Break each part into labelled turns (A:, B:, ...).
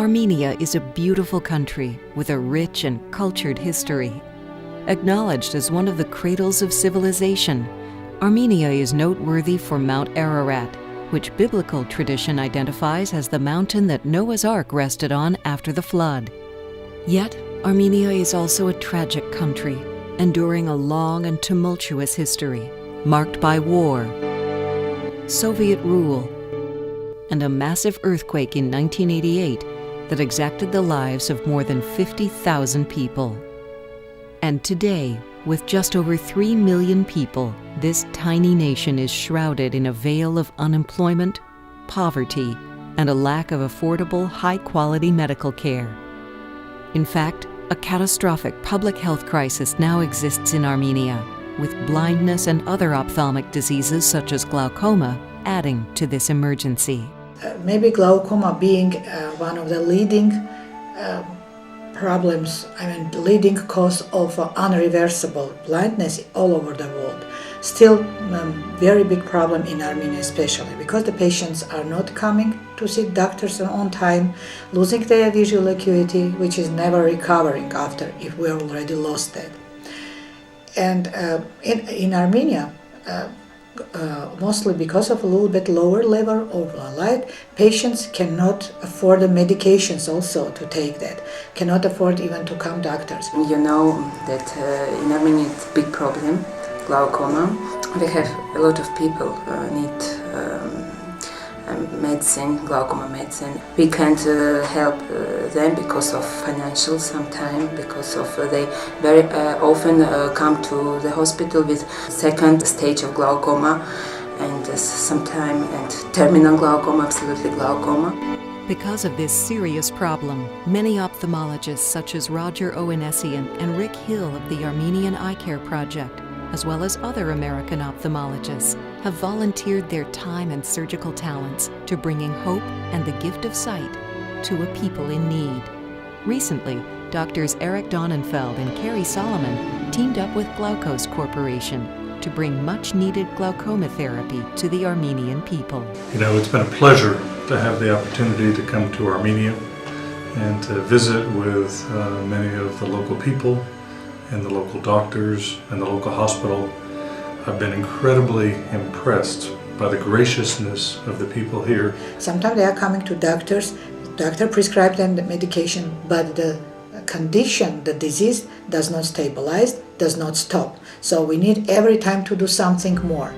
A: Armenia is a beautiful country with a rich and cultured history. Acknowledged as one of the cradles of civilization, Armenia is noteworthy for Mount Ararat, which biblical tradition identifies as the mountain that Noah's Ark rested on after the flood. Yet, Armenia is also a tragic country, enduring a long and tumultuous history, marked by war, Soviet rule, and a massive earthquake in 1988 that exacted the lives of more than 50,000 people. And today, with just over 3 million people, this tiny nation is shrouded in a veil of unemployment, poverty, and a lack of affordable, high-quality medical care. In fact, a catastrophic public health crisis now exists in Armenia, with blindness and other ophthalmic diseases such as glaucoma adding to this emergency.
B: Maybe glaucoma being one of the leading leading cause of unreversible blindness all over the world. Still, very big problem in Armenia especially, because the patients are not coming to see doctors on time, losing their visual acuity, which is never recovering after if we already lost that. And in Armenia, mostly because of a little bit lower level of light, patients cannot afford the medications also to take that, cannot afford even to come doctors.
C: You know that in Armenia it's a big problem, glaucoma. We have a lot of people need medicine, glaucoma medicine. We can't help them because of financial sometimes, because of they very often come to the hospital with second stage of glaucoma and sometimes and terminal glaucoma, absolutely glaucoma.
A: Because of this serious problem, many ophthalmologists such as Roger Owenessian and Rick Hill of the Armenian Eye Care Project, as well as other American ophthalmologists, have volunteered their time and surgical talents to bringing hope and the gift of sight to a people in need. Recently, doctors Eric Donnenfeld and Carrie Solomon teamed up with Glaukos Corporation to bring much-needed glaucoma therapy to the Armenian people.
D: You know, it's been a pleasure to have the opportunity to come to Armenia and to visit with many of the local people and the local doctors and the local hospital. I've been incredibly impressed by the graciousness of the people here.
B: Sometimes they are coming to doctors, doctor prescribes them the medication, but the condition, the disease does not stabilize, does not stop. So we need every time to do something more.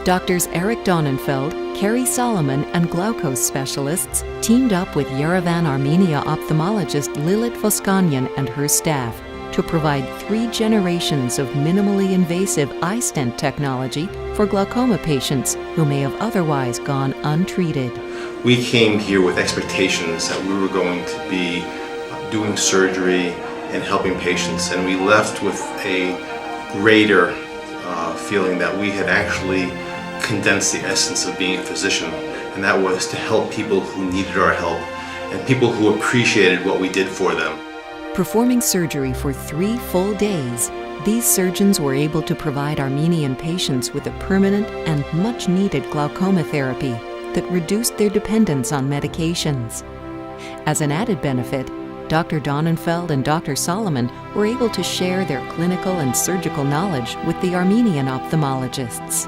A: Doctors Eric Donnenfeld, Carrie Solomon, and Glaukos specialists teamed up with Yerevan, Armenia ophthalmologist Lilit Voskanyan and her staff to provide 3 generations of minimally invasive eye stent technology for glaucoma patients who may have otherwise gone untreated.
E: We came here with expectations that we were going to be doing surgery and helping patients, and we left with a greater feeling that we had actually condensed the essence of being a physician, and that was to help people who needed our help and people who appreciated what we did for them.
A: Performing surgery for 3 full days, these surgeons were able to provide Armenian patients with a permanent and much-needed glaucoma therapy that reduced their dependence on medications. As an added benefit, Dr. Donnenfeld and Dr. Solomon were able to share their clinical and surgical knowledge with the Armenian ophthalmologists.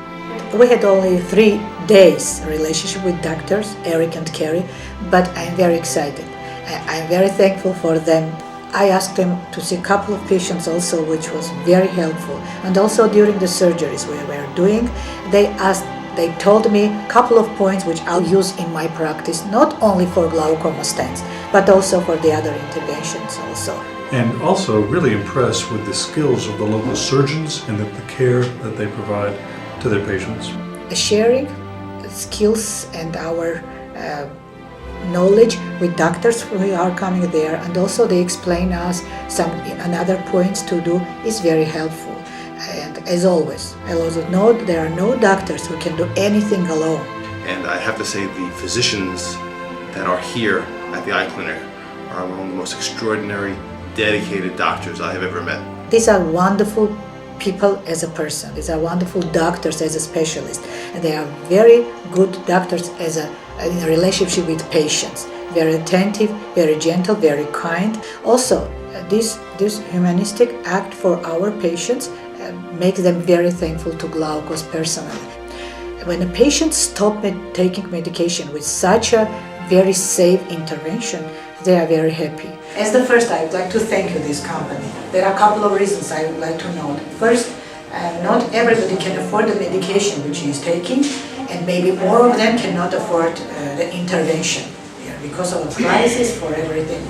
B: We had only 3 days relationship with doctors, Eric and Carrie, but I'm very excited. I'm very thankful for them. I asked them to see a couple of patients also, which was very helpful. And also during the surgeries we were doing, they told me a couple of points which I'll use in my practice, not only for glaucoma stents, but also for the other interventions also.
D: And also really impressed with the skills of the local surgeons and the care that they provide to their patients.
B: Sharing skills and our knowledge with doctors who are coming there, and also they explain us some another points to do is very helpful. And as always, I also know there are no doctors who can do anything alone.
E: And I have to say the physicians that are here at the eye clinic are among the most extraordinary, dedicated doctors I have ever met.
B: These are wonderful people as a person. These are wonderful doctors as a specialist. And they are very good doctors in a relationship with patients. very attentive, very gentle, very kind. Also, this humanistic act for our patients makes them very thankful to Glaukos personally. When a patient stops taking medication with such a very safe intervention, they are very happy. As the first, I would like to thank you, this company. There are a couple of reasons I would like to note. First, not everybody can afford the medication which he is taking, and maybe more of them cannot afford the intervention because of the prices for everything.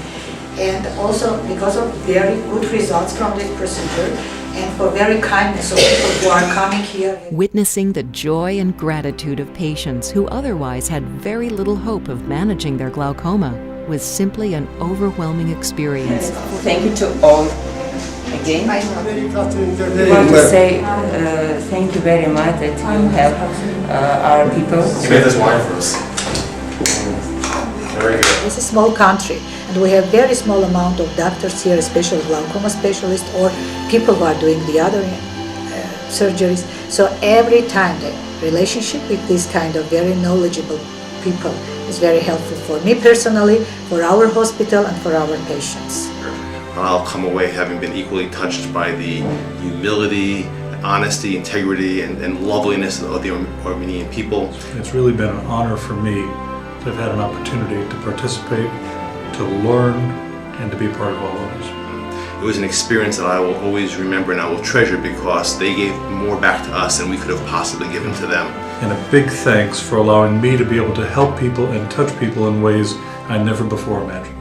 B: And also because of very good results from this procedure and for very kindness of people who are coming here.
A: Witnessing the joy and gratitude of patients who otherwise had very little hope of managing their glaucoma was simply an overwhelming experience.
C: Thank you to all again. I want to say thank you very much that you help our people.
E: You made this wine for us. Very good.
B: It's a small country, and we have very small amount of doctors here, especially glaucoma specialists or people who are doing the other surgeries. So every time the relationship with this kind of very knowledgeable people is very helpful for me personally, for our hospital, and for our patients.
E: I'll come away having been equally touched by the humility, honesty, integrity, and loveliness of the Armenian people.
D: It's really been an honor for me to have had an opportunity to participate, to learn, and to be part of all of this.
E: It was an experience that I will always remember and I will treasure because they gave more back to us than we could have possibly given to them.
D: And a big thanks for allowing me to be able to help people and touch people in ways I never before imagined.